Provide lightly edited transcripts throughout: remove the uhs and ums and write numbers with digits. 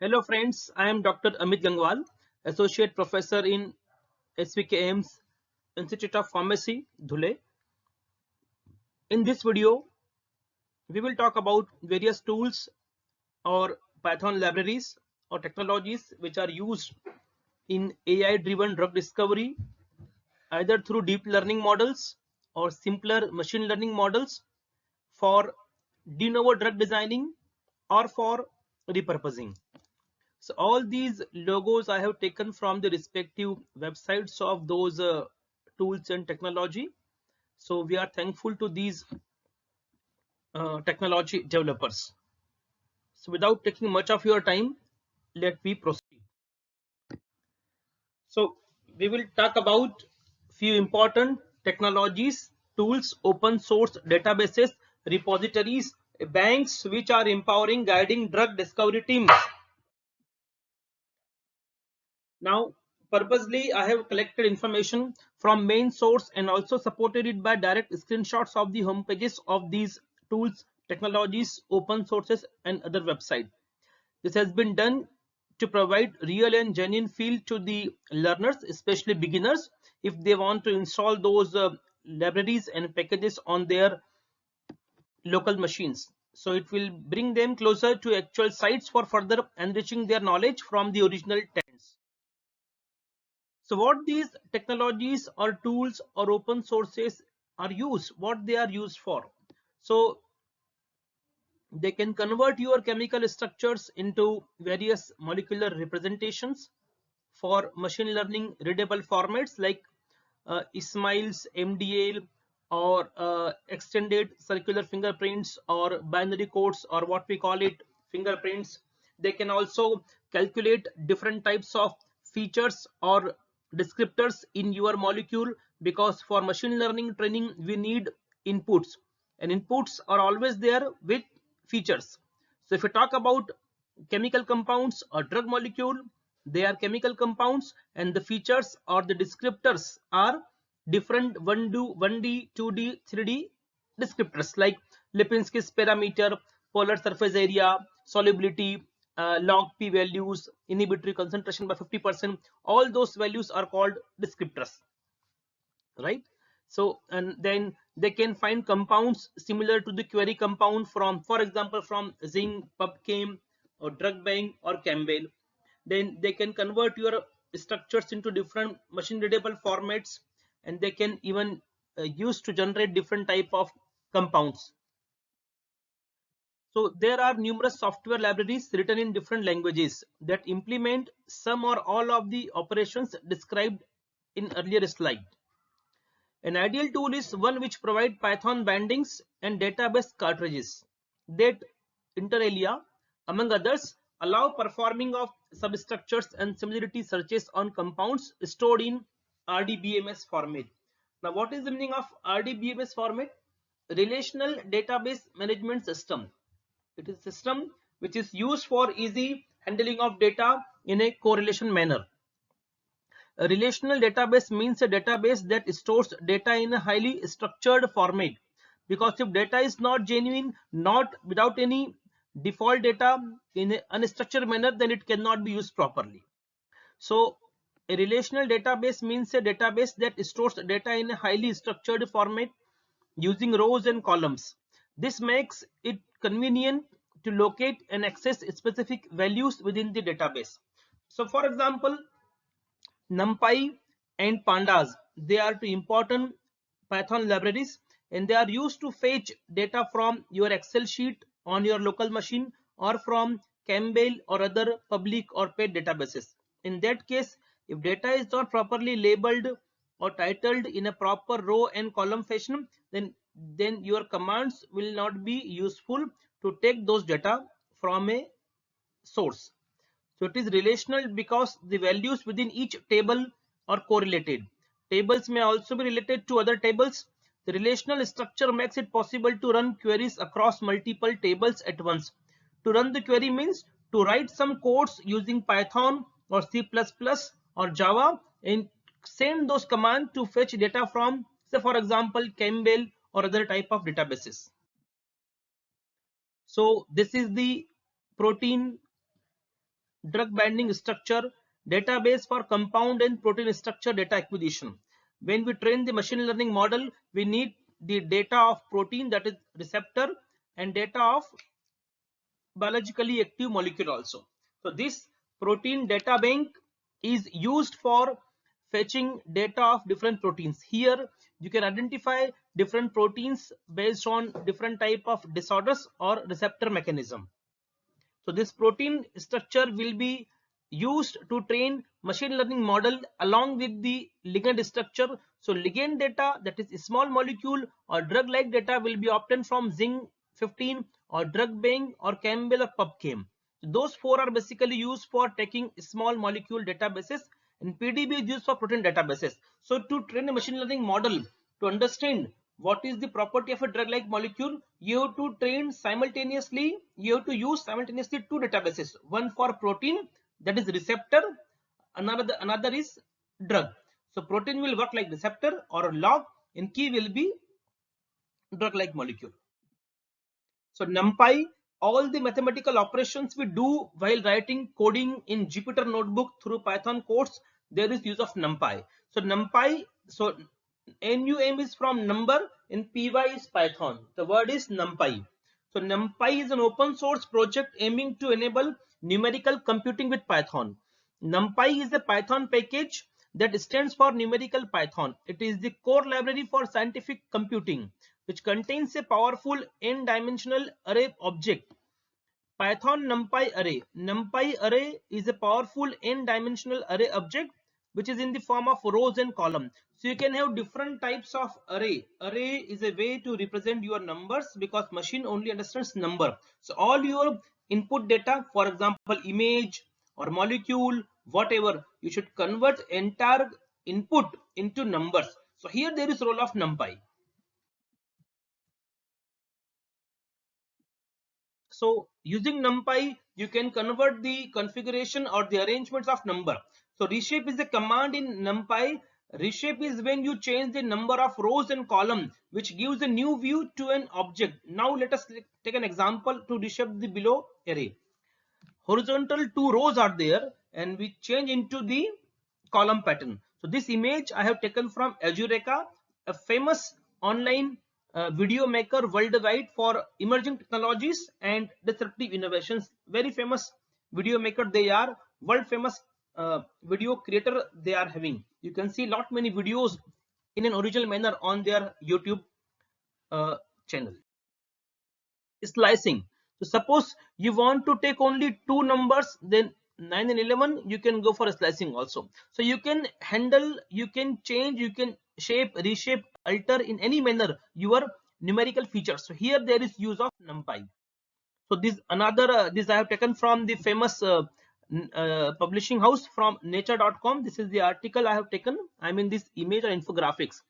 Hello friends, I am Dr. Amit Gangwal, Associate Professor in SVKM's Institute of Pharmacy, Dhule. In this video, we will talk about various tools or Python libraries or technologies which are used in AI-driven drug discovery, either through deep learning models or simpler machine learning models for de novo drug designing or for repurposing. So all these logos I have taken from the respective websites of those tools and technology. So we are thankful to these technology developers. So without taking much of your time, let me proceed. So we will talk about few important technologies, tools, open source databases, repositories, banks which are empowering guiding drug discovery teams. Now, purposely, I have collected information from main source and also supported it by direct screenshots of the home pages of these tools, technologies, open sources, and other websites. This has been done to provide real and genuine feel to the learners, especially beginners, if they want to install those libraries and packages on their local machines. So it will bring them closer to actual sites for further enriching their knowledge from the original texts. So what these technologies or tools or open sources are used, what they are used for. So they can convert your chemical structures into various molecular representations for machine learning readable formats like Ismail's MDL or extended circular fingerprints or binary codes or what we call it fingerprints. They can also calculate different types of features or descriptors in your molecule, because for machine learning training we need inputs, and inputs are always there with features. So if we talk about chemical compounds or drug molecule, they are chemical compounds and the features or the descriptors are different 1D, 2D, 3D descriptors like Lipinski's parameter, polar surface area, solubility, log p values, inhibitory concentration by 50%. All those values are called descriptors, right? So and then they can find compounds similar to the query compound from, for example, from Zinc, PubChem or drug bank or Campbell. Then they can convert your structures into different machine readable formats, and they can even use to generate different type of compounds. So there are numerous software libraries written in different languages that implement some or all of the operations described in earlier slide. An ideal tool is one which provides Python bindings and database cartridges that, inter alia, among others, allow performing of substructures and similarity searches on compounds stored in RDBMS format. Now, what is the meaning of RDBMS format? Relational Database Management System. It is a system which is used for easy handling of data in a correlation manner. A relational database means a database that stores data in a highly structured format, because if data is not genuine, not without any default data in an unstructured manner, then it cannot be used properly. So a relational database means a database that stores data in a highly structured format using rows and columns. This makes it convenient to locate and access specific values within the database. So for example, NumPy and Pandas, they are two important Python libraries, and they are used to fetch data from your Excel sheet on your local machine or from Campbell or other public or paid databases. In that case, if data is not properly labeled or titled in a proper row and column fashion, then your commands will not be useful to take those data from a source. So it is relational because the values within each table are correlated. Tables may also be related to other tables. The relational structure makes it possible to run queries across multiple tables at once. To run the query means to write some codes using Python or C++ or Java and send those commands to fetch data from, say for example, Campbell or other type of databases. So this is the protein drug binding structure, database for compound and protein structure data acquisition. When we train the machine learning model, we need the data of protein, that is receptor, and data of biologically active molecule also. So this protein data bank is used for fetching data of different proteins. Here you can identify different proteins based on different type of disorders or receptor mechanism. So this protein structure will be used to train machine learning model along with the ligand structure. So ligand data, that is small molecule or drug like data, will be obtained from zinc 15 or drug bank or Campbell or PubChem. Those four are basically used for taking small molecule databases, and PDB is used for protein databases. So to train a machine learning model to understand what is the property of a drug like molecule, you have to train simultaneously, you have to use simultaneously two databases, one for protein, that is receptor, another is drug. So protein will work like receptor or log, and key will be drug like molecule. So NumPy, all the mathematical operations we do while writing coding in Jupyter Notebook through Python codes, there is use of NumPy. So NumPy, so NUM is from number and PY is Python. The word is NumPy. So NumPy is an open source project aiming to enable numerical computing with Python. NumPy is a Python package that stands for numerical Python. It is the core library for scientific computing, which contains a powerful n-dimensional array object. Python NumPy array. NumPy array is a powerful n-dimensional array object which is in the form of rows and columns. So you can have different types of array. Array is a way to represent your numbers because machine only understands number. So all your input data, for example, image or molecule, whatever, you should convert entire input into numbers. So here there is role of NumPy. So using NumPy, you can convert the configuration or the arrangements of number. So reshape is a command in NumPy. Reshape is when you change the number of rows and column, which gives a new view to an object. Now let us take an example to reshape the below array. Horizontal two rows are there and we change into the column pattern. So this image I have taken from Azureka, a famous online video maker worldwide for emerging technologies and disruptive innovations. Very famous video maker they are, world famous video creator they are having. You can see lot many videos in an original manner on their YouTube channel. Slicing. So suppose you want to take only two numbers, then 9 and 11, you can go for a slicing also. So you can handle, you can change, you can shape, reshape, alter in any manner your numerical features. So here there is use of NumPy. So this another this I have taken from the famous publishing house from nature.com. This is the article I have taken. I mean this image or infographics.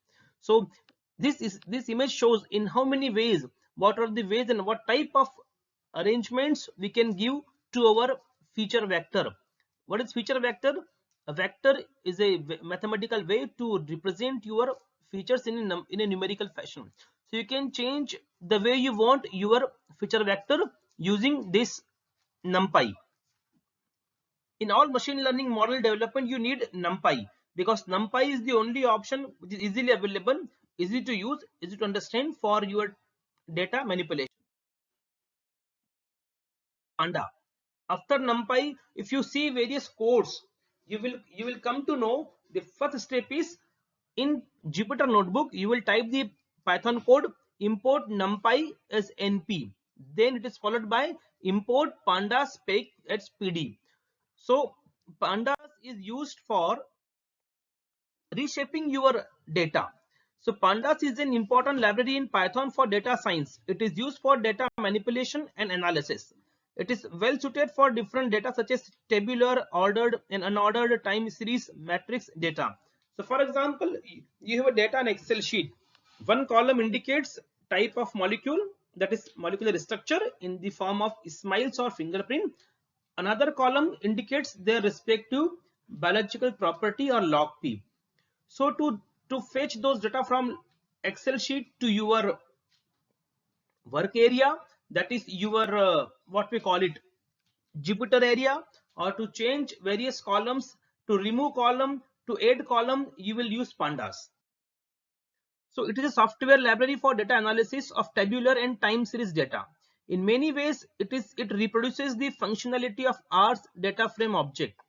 So this image shows in how many ways, what are the ways and what type of arrangements we can give to our feature vector. What is feature vector? A vector is a mathematical way to represent your features in a numerical fashion. So you can change the way you want your feature vector using this NumPy. In all machine learning model development, you need NumPy because NumPy is the only option which is easily available, easy to use, easy to understand for your data manipulation. Panda. After NumPy, if you see various codes, you will come to know the first step is in Jupyter Notebook. You will type the Python code import NumPy as NP. Then it is followed by import pandas spec as PD. So pandas is used for reshaping your data. So pandas is an important library in Python for data science. It is used for data manipulation and analysis. It is well suited for different data such as tabular, ordered and unordered time series matrix data. So for example, you have a data in Excel sheet. One column indicates type of molecule, that is molecular structure in the form of smiles or fingerprint. Another column indicates their respective biological property or log P. So to fetch those data from Excel sheet to your work area, that is your what we call it Jupyter area, or to change various columns, to remove column, to add column, you will use pandas. So it is a software library for data analysis of tabular and time series data. In many ways, it reproduces the functionality of R's data frame object.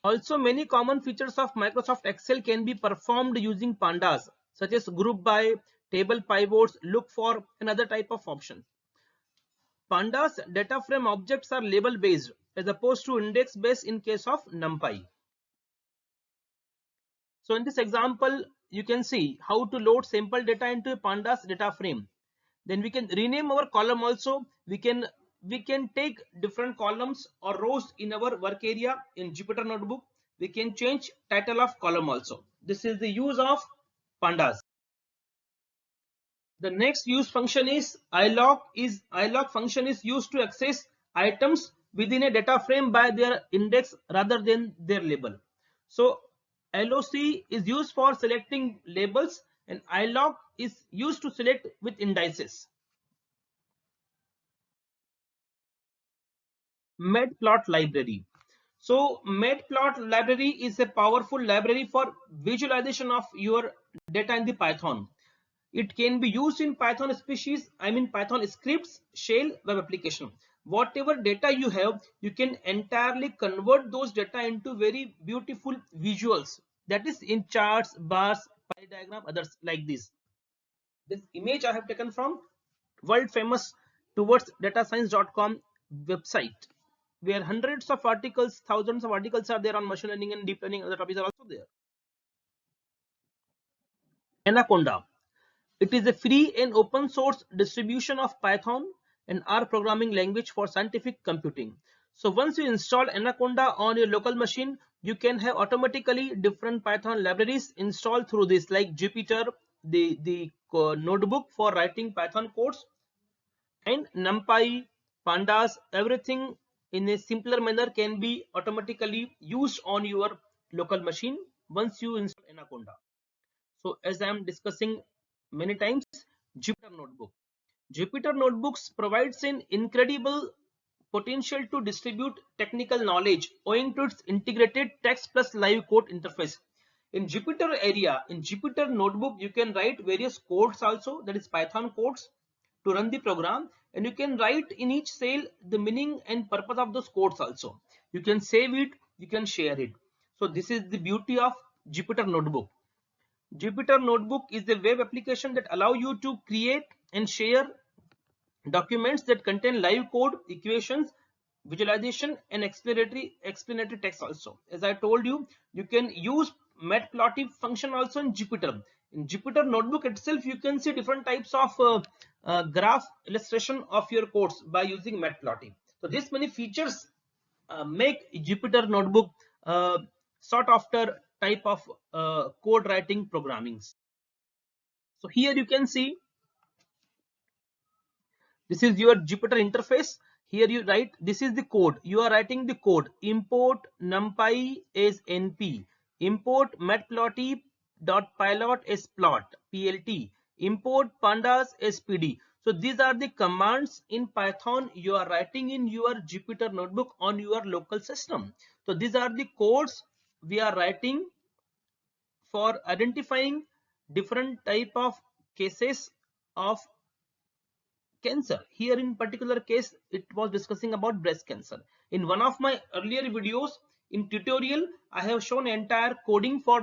Also, many common features of Microsoft Excel can be performed using pandas, such as group by, table pivots, look for, and other type of options. Pandas data frame objects are label based as opposed to index based in case of NumPy. So in this example, you can see how to load sample data into a pandas data frame. Then we can rename our column also. We can take different columns or rows in our work area in Jupyter Notebook. We can change title of column also. This is the use of pandas. The next use function is ilog. Ilog function is used to access items within a data frame by their index rather than their label. So loc is used for selecting labels and ilog is used to select with indices. Matplot library. So Matplot library is a powerful library for visualization of your data in the Python. It can be used in Python species, Python scripts, shell, web application. Whatever data you have, you can entirely convert those data into very beautiful visuals. That is in charts, bars, pie diagram, others like this. This image I have taken from world famous towards datascience.com website, where hundreds of articles, thousands of articles are there on machine learning and deep learning. Other topics are also there. Anaconda. It is a free and open source distribution of Python and R programming language for scientific computing. So once you install Anaconda on your local machine, you can have automatically different Python libraries installed through this, like Jupyter, the notebook for writing Python codes, and NumPy, pandas, everything in a simpler manner can be automatically used on your local machine once you install Anaconda. So as I am discussing many times, Jupyter Notebook. Jupyter Notebooks provides an incredible potential to distribute technical knowledge owing to its integrated text plus live code interface. In Jupyter area, in Jupyter Notebook, you can write various codes also, that is Python codes, to run the program, and you can write in each cell the meaning and purpose of those codes also. You can save it, you can share it. So this is the beauty of Jupyter Notebook. Jupyter Notebook is a web application that allows you to create and share documents that contain live code, equations, visualization, and explanatory text also. As I told you, you can use matplotlib function also in Jupyter. In Jupyter Notebook itself, you can see different types of graph illustration of your codes by using matplotlib. So these many features make Jupyter Notebook sought after type of code writing programmings. So here you can see this is your Jupyter interface. Here you write, this is the code. You are writing the code. Import numpy as np. Import matplotlib.pylot as plot, plt. Import pandas as pd. So these are the commands in Python you are writing in your Jupyter notebook on your local system. So these are the codes we are writing for identifying different type of cases of cancer. Here in particular case, it was discussing about breast cancer. In one of my earlier videos in tutorial, I have shown entire coding for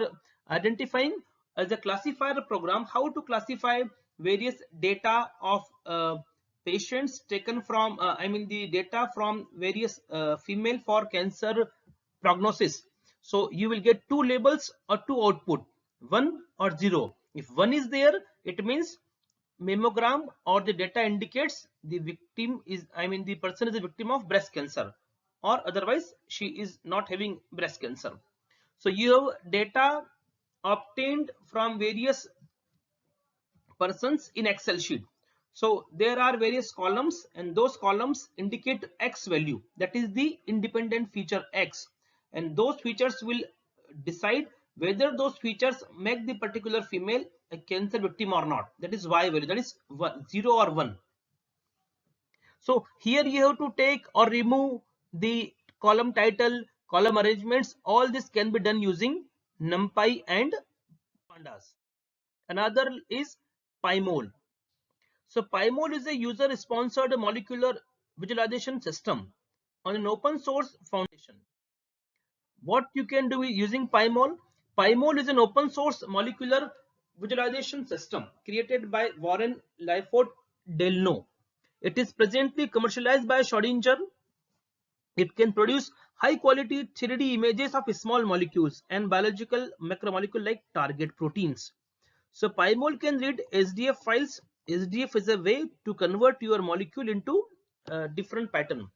identifying as a classifier program how to classify various data of patients taken from the data from various female for cancer prognosis. So you will get two labels or two output, 1 or 0. If 1 is there, it means mammogram or the data indicates the victim is the person is a victim of breast cancer, or otherwise she is not having breast cancer. So you have data obtained from various persons in Excel sheet. So there are various columns and those columns indicate X value, that is the independent feature X, and those features will decide whether those features make the particular female a cancer victim or not. That is Y value, that is 0 or 1. So here you have to take or remove the column title, column arrangements, all this can be done using NumPy and Pandas. Another is PyMol. So PyMol is a user-sponsored molecular visualization system on an open source foundation. What you can do using PyMol? PyMol is an open source molecular visualization system created by Warren Lyford Delno. It is presently commercialized by Schrodinger. It can produce high quality 3D images of small molecules and biological macromolecule like target proteins. So PyMol can read SDF files. SDF is a way to convert your molecule into different pattern,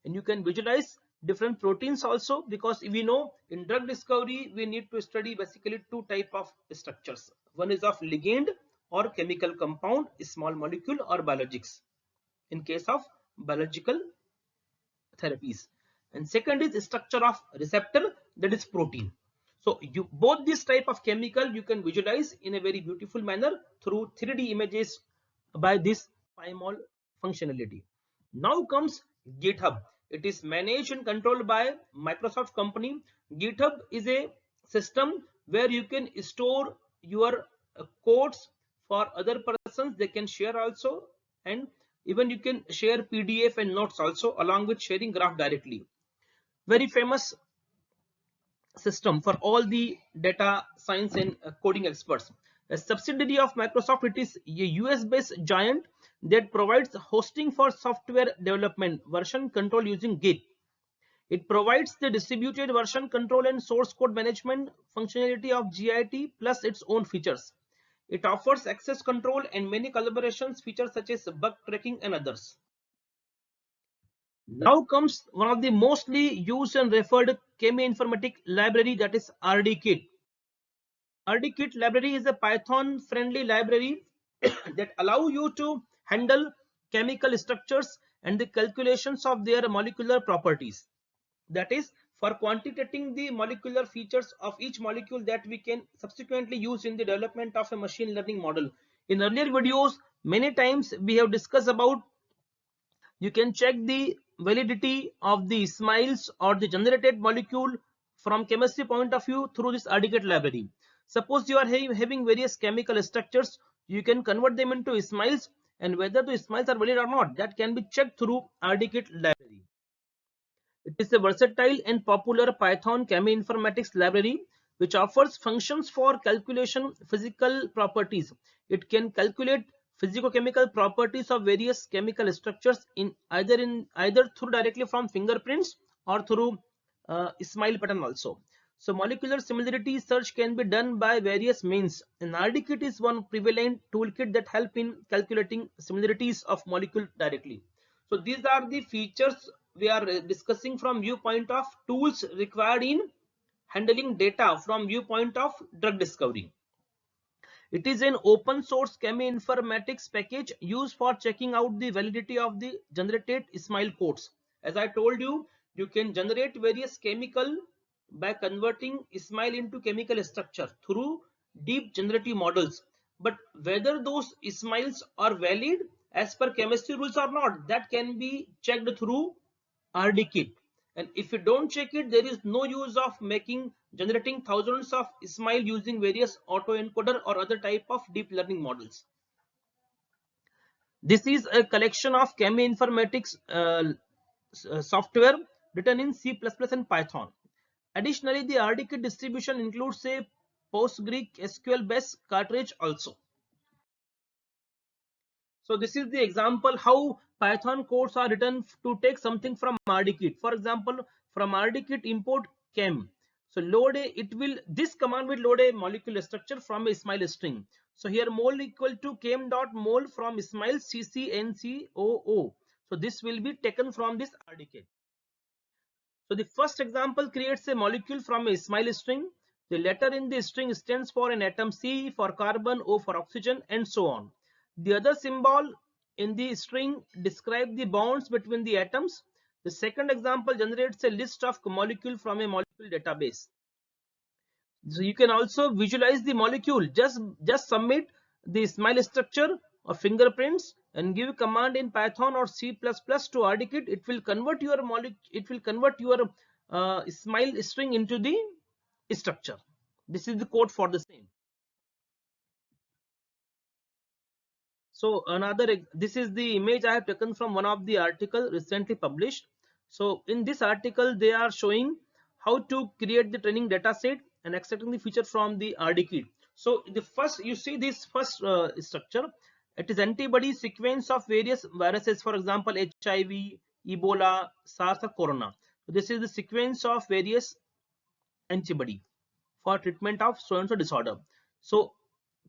and you can visualize different proteins also, because we know in drug discovery we need to study basically two type of structures. One is of ligand or chemical compound, small molecule, or biologics in case of biological therapies, and second is structure of receptor, that is protein. So you both this type of chemical you can visualize in a very beautiful manner through 3D images by this PyMol functionality. Now comes GitHub. It is managed and controlled by Microsoft company. GitHub is a system where you can store your codes for other persons, they can share also, and even you can share PDF and notes also, along with sharing graph directly. Very famous system for all the data science and coding experts. A subsidiary of Microsoft, it is a US based giant that provides hosting for software development, version control using Git. It provides the distributed version control and source code management functionality of Git plus its own features. It offers access control and many collaborations features such as bug tracking and others. Now comes one of the mostly used and referred cheminformatics library, that is RDKit. RDKit library is a Python friendly library that allow you to handle chemical structures and the calculations of their molecular properties. That is for quantitating the molecular features of each molecule that we can subsequently use in the development of a machine learning model. In earlier videos, many times we have discussed about you can check the validity of the smiles or the generated molecule from chemistry point of view through this RDKit library. Suppose you are having various chemical structures, you can convert them into smiles, and whether the smiles are valid or not, that can be checked through RDKit library. It is a versatile and popular Python cheminformatics library which offers functions for calculation physical properties. It can calculate physicochemical properties of various chemical structures in either through directly from fingerprints or through smile pattern also. So molecular similarity search can be done by various means, and RDKit is one prevalent toolkit that help in calculating similarities of molecule directly. So these are the features we are discussing from viewpoint of tools required in handling data from viewpoint of drug discovery. It is an open source cheminformatics package used for checking out the validity of the generated smile codes. As I told you, you can generate various chemical by converting smile into chemical structure through deep generative models. But whether those smiles are valid as per chemistry rules or not, that can be checked through RDKit. And if you don't check it, there is no use of generating thousands of smile using various autoencoder or other type of deep learning models. This is a collection of cheminformatics software written in C++ and Python. Additionally, the RDKit distribution includes a PostgreSQL based cartridge also. So this is the example how Python codes are written to take something from RDKit. For example, from RDKit import chem. So this command will load a molecular structure from a smile string. So here mol equal to chem.mol from smile CCNCOO. So this will be taken from this RDKit. So the first example creates a molecule from a smile string. The letter in the string stands for an atom, C for carbon, O for oxygen, and so on. The other symbol in the string describes the bonds between the atoms. The second example generates a list of molecules from a molecule database. So you can also visualize the molecule. Just submit the smile structure or fingerprints and give command in Python or C++ to RDKit, it will convert your smile string into the structure. This is the code for the same. So this is the image I have taken from one of the article recently published. So in this article they are showing how to create the training data set and extracting the feature from the RDKit. So the first, you see this first structure, it is antibody sequence of various viruses, for example HIV, Ebola, SARS or Corona. So this is the sequence of various antibody for treatment of so and so disorder. So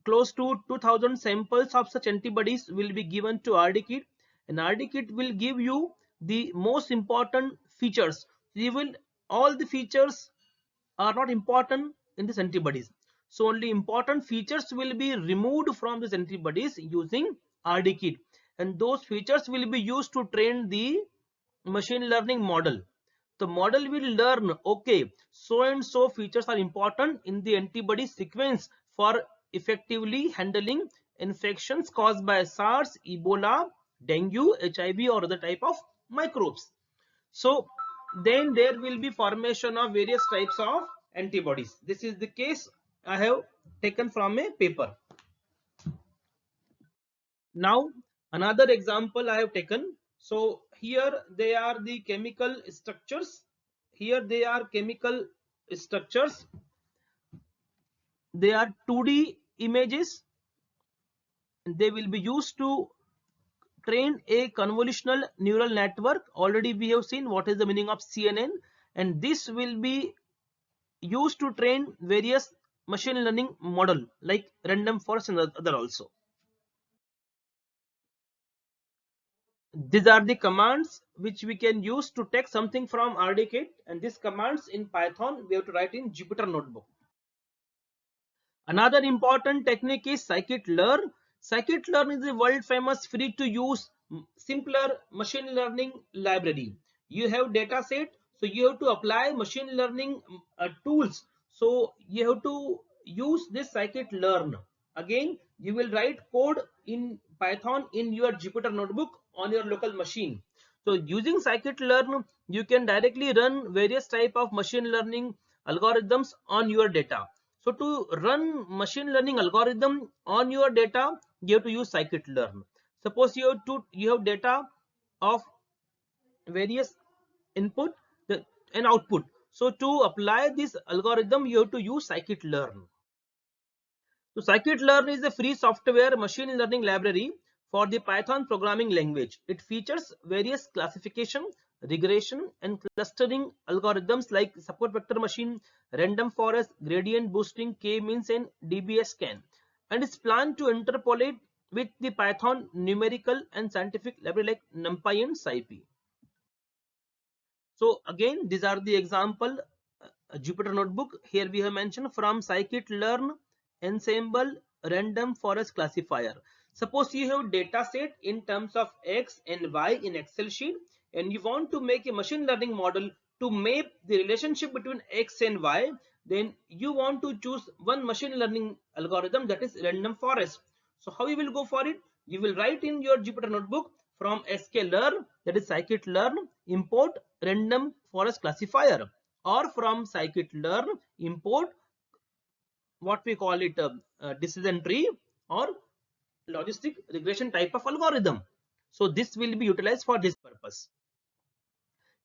close to 2000 samples of such antibodies will be given to RDKit, and RDKit will give you the most important features. Even all the features are not important in these antibodies. So only important features will be removed from these antibodies using RDKit, and those features will be used to train the machine learning model. The model will learn, okay, so and so features are important in the antibody sequence for effectively handling infections caused by SARS, Ebola, dengue, HIV or other type of microbes. So then there will be formation of various types of antibodies. This is the case I have taken from a paper. Now another example I have taken. So here they are the chemical structures. Here they are chemical structures. They are 2D images. They will be used to train a convolutional neural network. Already we have seen what is the meaning of CNN, and this will be used to train various machine learning model like random forest and other also. These are the commands which we can use to take something from RDKit, and these commands in Python we have to write in Jupyter Notebook. Another important technique is scikit-learn. Scikit-learn is the world famous free to use simpler machine learning library. You have data set, so you have to apply machine learning tools. So you have to use this scikit-learn. Again, you will write code in Python in your Jupyter Notebook on your local machine. So using scikit-learn, you can directly run various type of machine learning algorithms on your data. So to run machine learning algorithm on your data, you have to use scikit-learn. Suppose you have data of various input and output. So to apply this algorithm, you have to use scikit-learn. So scikit-learn is a free software machine learning library for the Python programming language. It features various classification, regression, and clustering algorithms like support vector machine, random forest, gradient boosting, k-means, and dbscan, and is planned to interpolate with the Python numerical and scientific library like NumPy and SciPy. So again, these are the example Jupyter Notebook. Here we have mentioned from scikit-learn ensemble random forest classifier. Suppose you have data set in terms of x and y in Excel sheet, and you want to make a machine learning model to map the relationship between x and y. Then you want to choose one machine learning algorithm, that is random forest. So how you will go for it? You will write in your Jupyter Notebook from sklearn, that is scikit-learn, import random forest classifier, or from scikit-learn import what we call it decision tree or logistic regression type of algorithm. So this will be utilized for this purpose.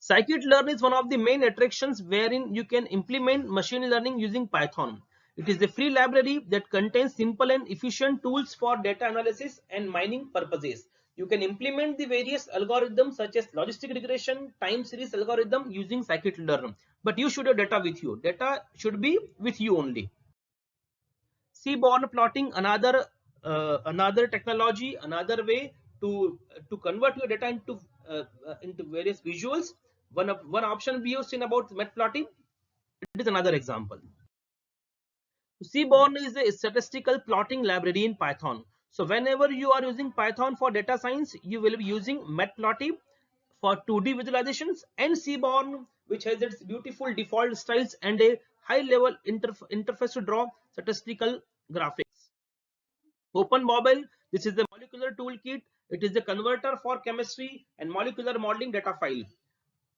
Scikit-learn is one of the main attractions wherein you can implement machine learning using Python. It is a free library that contains simple and efficient tools for data analysis and mining purposes. You can implement the various algorithms such as logistic regression, time series algorithm using scikit-learn. But you should have data with you. Data should be with you only. Seaborn plotting, another technology, another way to convert your data into various visuals. One option we have seen about matplotlib. It is another example. Seaborn is a statistical plotting library in Python. So whenever you are using Python for data science, you will be using matplotlib for 2D visualizations, and Seaborn, which has its beautiful default styles and a high level interface to draw statistical graphics. OpenMobile This is the molecular toolkit. It is the converter for chemistry and molecular modeling data file.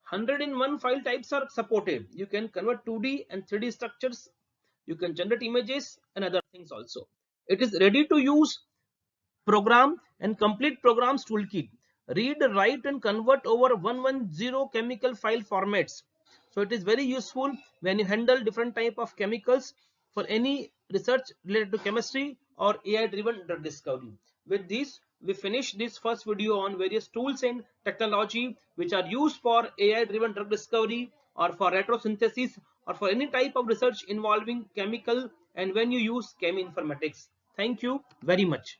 101 file types are supported. You can convert 2D and 3D structures. You can generate images and other things also. It is ready to use program and complete programs toolkit. Read, write and convert over 110 chemical file formats. So it is very useful when you handle different type of chemicals for any research related to chemistry or AI driven drug discovery. With this, we finish this first video on various tools and technology which are used for AI driven drug discovery or for retrosynthesis or for any type of research involving chemical and when you use cheminformatics. Thank you very much.